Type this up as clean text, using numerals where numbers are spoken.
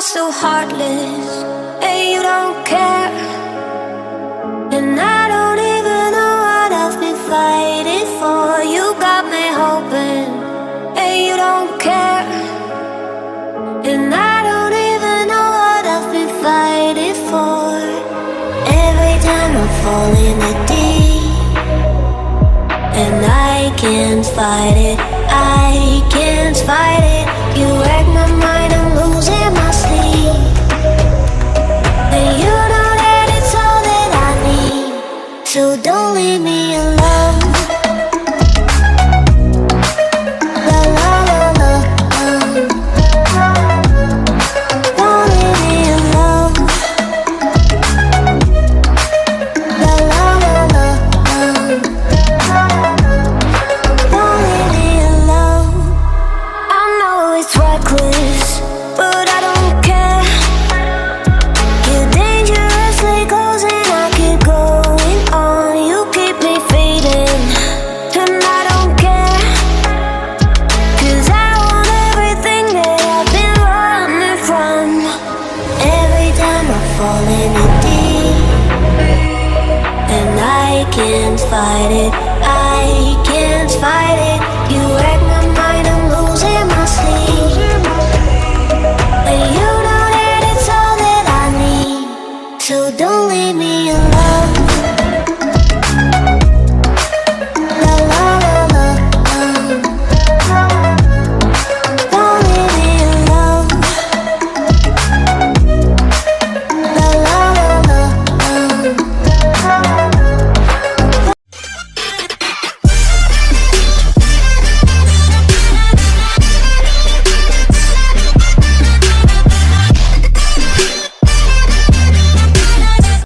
are so heartless, and you don't care. And I don't even know what I've been fighting for. You got me hoping, and you don't care. And I don't even know what I've been fighting for. Every time I fall in the deep, and I can't fight it, I can't fight it. You wreck my mind, I'm losing my sleep. And you know that it's all that I need, so don't leave me alone. La la la la, don't leave me alone. La la la la, don't leave me alone. I know it's reckless, but I don't care. You're dangerously close and I keep going on. You keep me fading, and I don't care. 'Cause I want everything that I've been running from. Every time I fall in the deep, and I can't fight it,